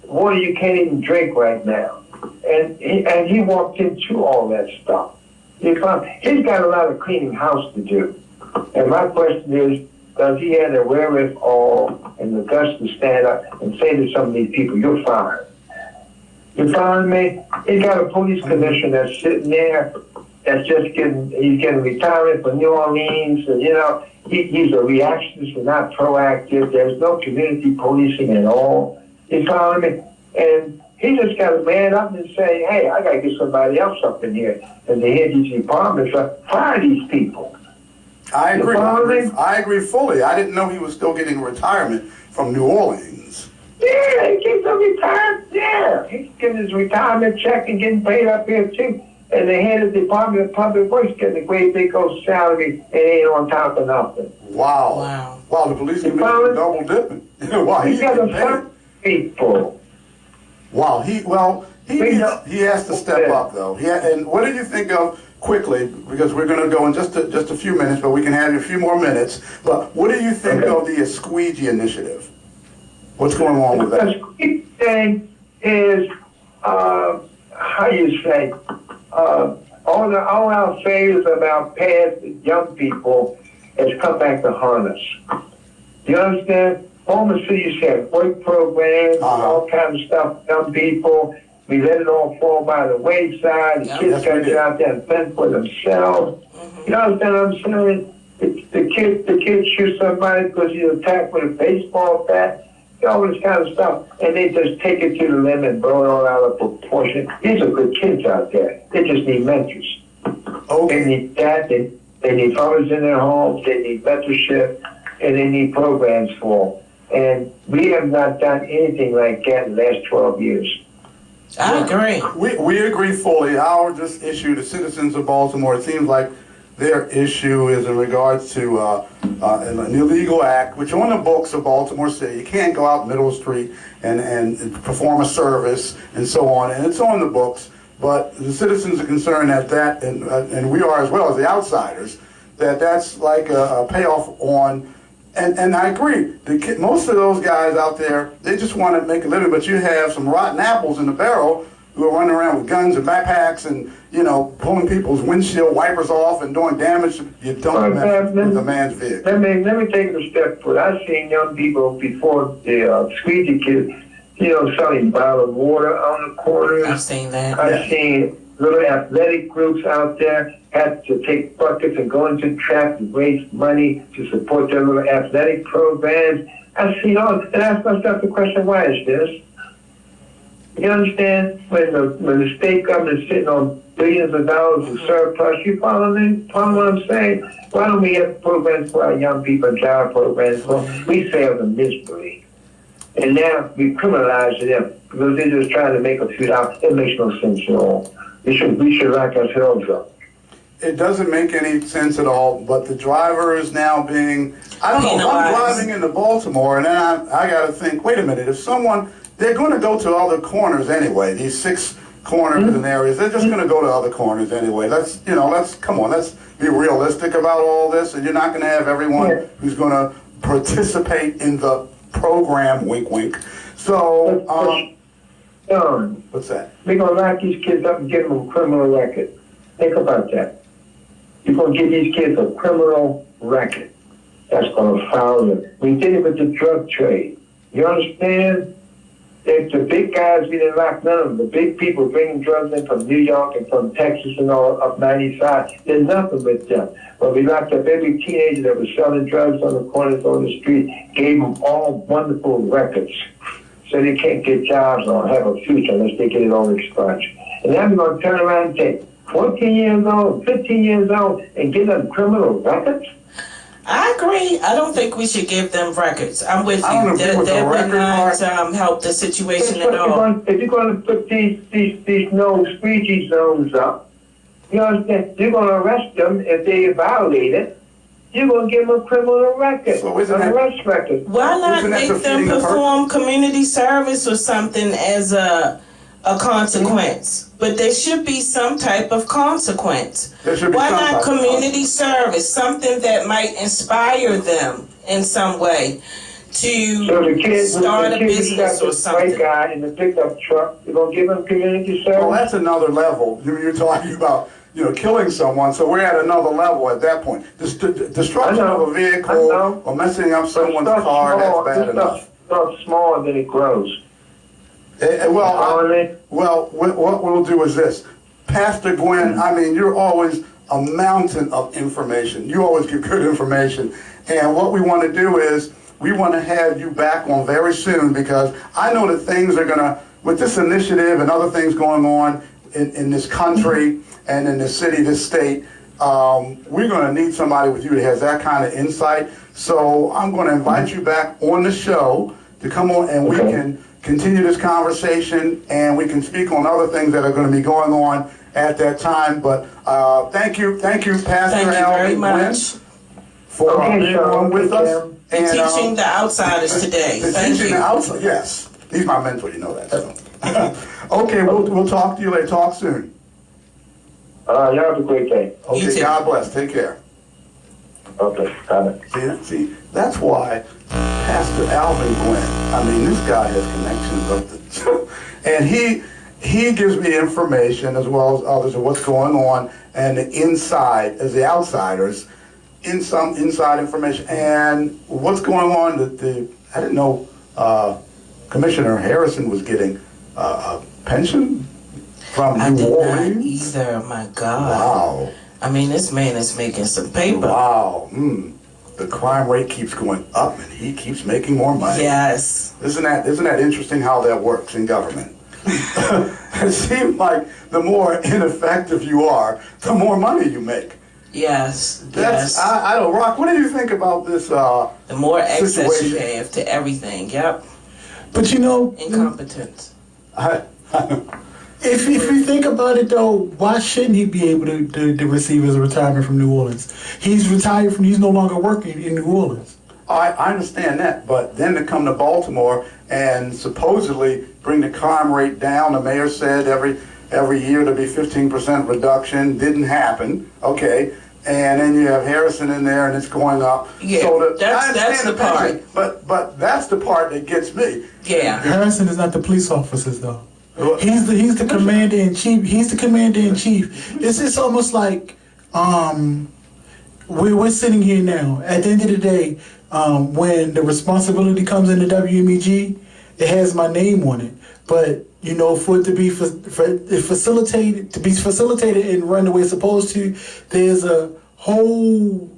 water you can't even drink right now. And he walked into all that stuff. He's got a lot of cleaning house to do. And my question is, does he have the wherewithal and the guts to stand up and say to some of these people, you're fired? You following me? He got a police commissioner that's sitting there that's just he's getting retirement from New Orleans, and you know, he's a reactionist and not proactive. There's no community policing at all. You following me? And he just got to man up and say, hey, I got to get somebody else up in here. And the head of these departments, fire these people. I agree. I agree fully. I didn't know he was still getting retirement from New Orleans. Yeah, he gets a retirement. Yeah, he's getting his retirement check and getting paid up here too. And the head of the Department of Public Works getting a great big old salary and ain't on top of nothing. Wow. The police commissioner double dipping. Wow, he got to fire people. Wow. He has to step up though. And what did you think of? Quickly, because we're going to go in just a few minutes, but we can have you a few more minutes. But what do you think of the squeegee initiative? What's going on with that? The squeegee thing is, how you say, all our failures about past young people has come back to haunt us. You understand? Baltimore City said work programs, all kinds of stuff, young people. We let it all fall by the wayside. The kids got to get out there and fend for themselves. You understand what I'm saying? The kid shoots somebody because he's attacked with a baseball bat. All this kind of stuff. And they just take it to the limit and blow it all out of proportion. These are good kids out there. They just need mentors. They need that. They need fathers in their homes. They need mentorship. And they need programs for them. And we have not done anything like that in the last 12 years. I agree. We agree fully. Our just issue, the citizens of Baltimore, it seems like their issue is in regards to an illegal act, which on the books of Baltimore City, you can't go out Middle Street and perform a service and so on, and it's on the books. But the citizens are concerned that and we are as well as the outsiders, that's like a payoff on. And I agree. Most of those guys out there, they just want to make a living, but you have some rotten apples in the barrel who are running around with guns and backpacks and, you know, pulling people's windshield wipers off and doing damage. You don't mess with the man's vehicle. Let me take it a step further. I've seen young people before the squeegee kids, you know, selling bottled water on the corners. I've seen that. I've seen little athletic groups out there had to take buckets and go into track to raise money to support their little athletic programs. I've seen all, and I ask myself the question, why is this? You understand? When the state government is sitting on billions of dollars of surplus, you follow me? Follow what I'm saying? Why don't we have programs for our young people and job programs? Well, we failed them miserably. And now we criminalize them because they're just trying to make a few dollars. It makes no sense at all. We should lock ourselves up. It doesn't make any sense at all, but the driver is now being, I don't know, if I'm driving into Baltimore and then I got to think, wait a minute, if someone, they're going to go to other corners anyway, these 6 corners and areas, they're just going to go to other corners anyway. Let's be realistic about all this, and you're not going to have everyone who's going to participate in the program, wink, wink. So, what's that? We're going to lock these kids up and give them a criminal record. Think about that. You're going to give these kids a criminal record. That's going to foul them. We did it with the drug trade. You understand? If the big guys, we didn't lock none of them. The big people bringing drugs in from New York and from Texas and all up 95, there's nothing with them. But we locked up every teenager that was selling drugs on the corners on the street, gave them all wonderful records. so they can't get jobs or have a future unless they get it all expunged. And then we're going to turn around and take 14 years old, 15 years old, and give them criminal records? I agree. I don't think we should give them records. I'm with I don't you. agree with the That would record not part. help the situation at all. If you're going to put these no squeegee zones up, you understand, you're going to arrest them if they violate it. You're going to give them a criminal record, So isn't an that- arrest record. Why not Isn't that make them defeating the perform community service or something as a consequence? But there should be some type of consequence. There should be Why some not type of community service? Something that might inspire them in some way to So the kids, start a business or the white something. guy in the pickup truck, you're going to give him community service? Well, that's another level. You're talking about, killing someone. So we're at another level at that point. Destruction I know. of a I vehicle know. or messing up someone's Stuff car, small, that's bad enough. Stuff smaller than it grows. Well, what we'll do is this. Pastor Gwynn, I mean, you're always a mountain of information. You always give good information. And what we want to do is we want to have you back on very soon, because I know that things are going to, with this initiative and other things going on in this country and in this city, this state, we're going to need somebody with you that has that kind of insight. So I'm going to invite you back on the show to come on, and we can continue this conversation, and we can speak on other things that are going to be going on at that time. But thank you, Pastor Thank you very Alvin Gwynn, much. for Okay, being sure. on with us. And teaching the outsiders today. Thank Teaching you. the outside, yes. He's my mentor, you know that. So. Okay, we'll talk to you later. Talk soon. You have a great day. You Okay, too. God bless. Take care. Okay, got it. See, that's why Pastor Alvin Gwynn, I mean, this guy has connections up the, and he gives me information as well as others of what's going on, and the inside, as the outsiders, some inside information, and what's going on. I didn't know Commissioner Harrison was getting a pension from I New did not Orleans. either. My God. Wow. I mean, this man is making some paper. Wow. The crime rate keeps going up, and he keeps making more money. Yes. Isn't that interesting how that works in government? It seems like the more ineffective you are, the more money you make. Yes. That's Yes. I don't, Rock, what do you think about this The more access situation? you have to everything. Yep. But Incompetence. if you think about it though, why shouldn't he be able to receive his retirement from New Orleans? He's retired he's no longer working in New Orleans. I understand that, but then to come to Baltimore and supposedly bring the crime rate down, the mayor said every year to be 15% reduction, didn't happen, okay, and then you have Harrison in there and it's going up. Yeah, so that's I the part. But that's the part that gets me. Yeah. Harrison is not the police officers though. He's the commander in chief. He's the commander in chief. It's almost like we're sitting here now. At the end of the day, when the responsibility comes into WMEG, it has my name on it. But for it to be facilitated and run the way it's supposed to, there's a whole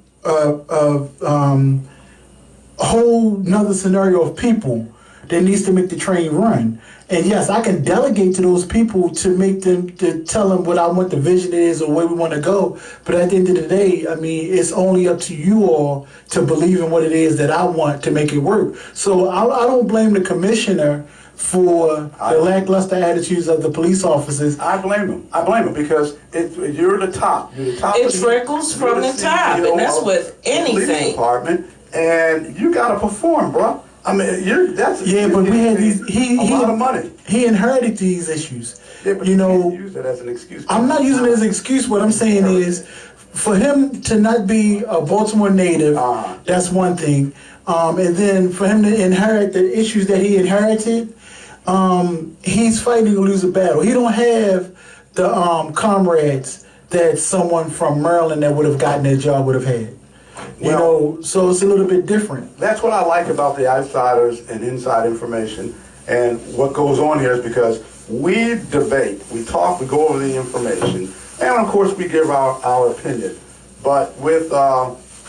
nother scenario of people that needs to make the train run. And yes, I can delegate to those people to tell them what I want the vision is or where we want to go. But at the end of the day, I mean, it's only up to you all to believe in what it is that I want to make it work. So I don't blame the commissioner for the lackluster attitudes of the police officers. I blame him because you're the top. You're the top. It trickles from the top, and that's with Police anything. department, and you gotta perform, bro. I mean, But we had these. a lot of money. He inherited these issues. Yeah, but you can't use that as an excuse. I'm not using it as an excuse. What I'm saying is, for him to not be a Baltimore native, that's one thing. And then for him to inherit the issues that he inherited, he's fighting to lose a battle. He don't have the comrades that someone from Maryland that would have gotten that job would have had. So it's a little bit different. That's what I like about the outsiders and inside information. And what goes on here is because we debate, we talk, we go over the information, and of course we give our opinion. But with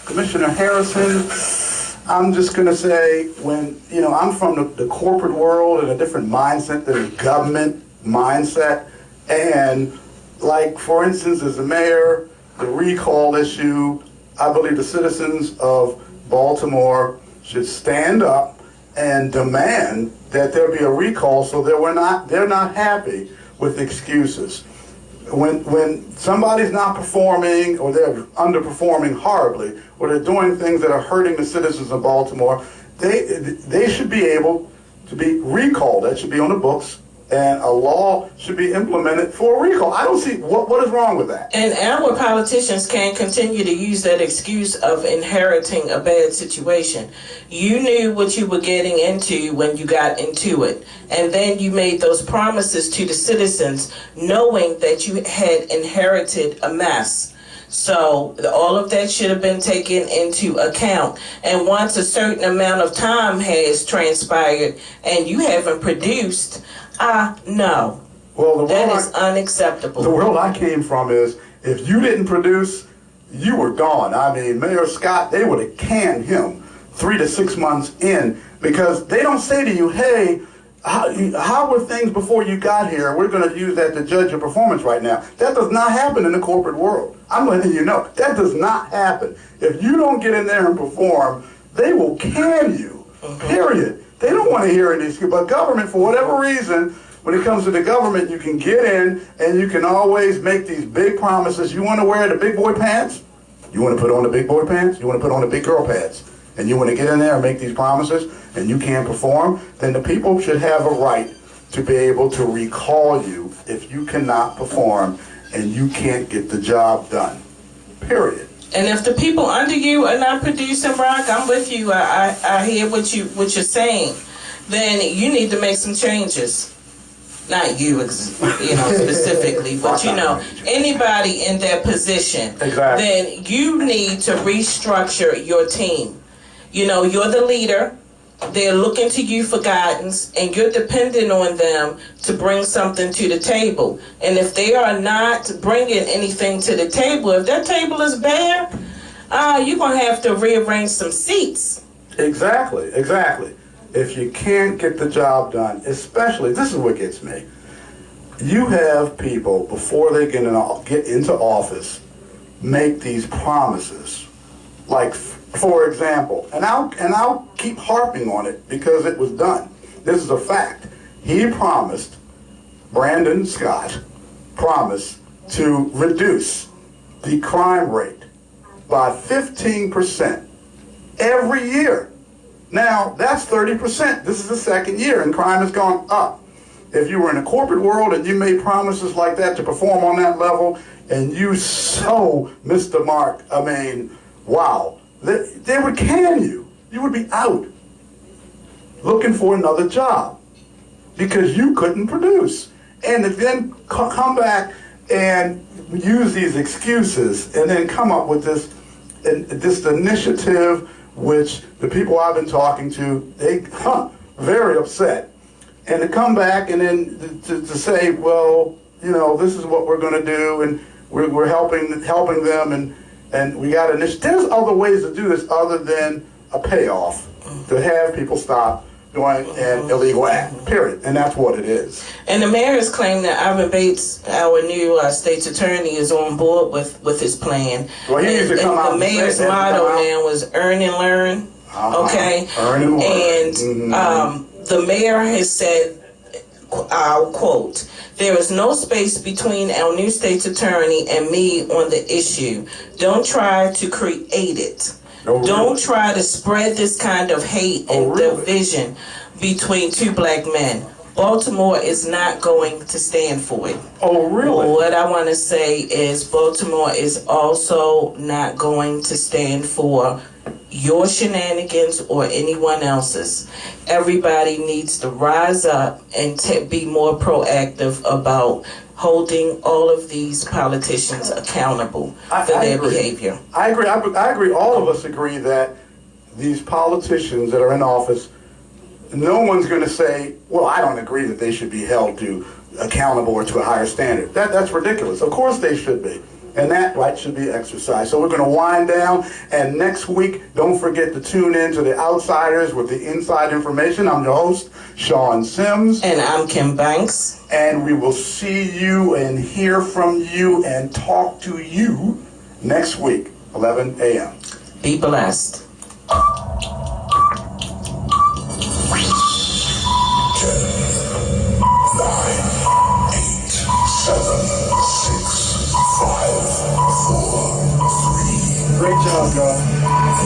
Commissioner Harrison, I'm just going to say, when, I'm from the corporate world and a different mindset than the government mindset. And like, for instance, as a mayor, the recall issue, I believe the citizens of Baltimore should stand up and demand that there be a recall so that they're not happy with excuses. When somebody's not performing or they're underperforming horribly or they're doing things that are hurting the citizens of Baltimore, they should be able to be recalled. That should be on the books, and a law should be implemented for a recall. I don't see what is wrong with that. And our politicians can't continue to use that excuse of inheriting a bad situation. You knew what you were getting into when you got into it. And then you made those promises to the citizens knowing that you had inherited a mess. So all of that should have been taken into account. And once a certain amount of time has transpired and you haven't produced, no. Well, that is unacceptable. The world I came from is, if you didn't produce, you were gone. I mean, Mayor Scott, they would have canned him 3 to 6 months in, because they don't say to you, hey, how were things before you got here? We're going to use that to judge your performance right now. That does not happen in the corporate world. I'm letting you know. That does not happen. If you don't get in there and perform, they will can you, period. They don't want to hear any excuse. But government, for whatever reason, when it comes to the government, you can get in and you can always make these big promises. You want to wear the big boy pants? You want to put on the big boy pants? You want to put on the big girl pants? And you want to get in there and make these promises and you can't perform? Then the people should have a right to be able to recall you if you cannot perform and you can't get the job done. Period. And if the people under you are not producing, Rock, I'm with you. I hear what you're saying. Then you need to make some changes. Not you, specifically, but anybody in that position. Exactly. Then you need to restructure your team. You're the leader. They're looking to you for guidance, and you're dependent on them to bring something to the table. And if they are not bringing anything to the table, if that table is bare, you're going to have to rearrange some seats. Exactly. If you can't get the job done, especially, this is what gets me. You have people, before they get into office, make these promises. Like, for example, and I'll keep harping on it because it was done. This is a fact. He promised, Brandon Scott promised to reduce the crime rate by 15% every year. Now, that's 30%. This is the second year, and crime has gone up. If you were in a corporate world and you made promises like that to perform on that level, and you so missed the mark, I mean, wow. They would can you. You would be out looking for another job because you couldn't produce. And then come back and use these excuses and then come up with this initiative, which the people I've been talking to, they very upset. And to come back and then to say, well, this is what we're going to do, and we're helping them, and we got there's other ways to do this other than a payoff to have people stop doing an illegal act, period. And that's what it is. And the mayor has claimed that Alvin Bates, our new state's attorney, is on board with his plan. Well, he needs to come out. The mayor's motto now is earn and learn. Okay? Earn and learn. And the mayor has said, I'll quote, "There is no space between our new state's attorney and me on the issue. Don't try to create it. Don't try to spread this kind of hate and division between two black men. Baltimore is not going to stand for it." Oh, really? What I want to say is Baltimore is also not going to stand for your shenanigans or anyone else's. Everybody needs to rise up and be more proactive about holding all of these politicians accountable for their behavior. I agree. I agree. All of us agree that these politicians that are in office, no one's going to say, well, I don't agree that they should be held accountable or to a higher standard. That's ridiculous. Of course they should be. And that right should be exercised. So we're going to wind down. And next week, don't forget to tune in to The Outsiders with the inside information. I'm your host, Sean Sims. And I'm Kim Banks. And we will see you and hear from you and talk to you next week, 11 a.m. Be blessed. 10, 9, 8, 7, 6, 5, 4, 3. Great job, y'all.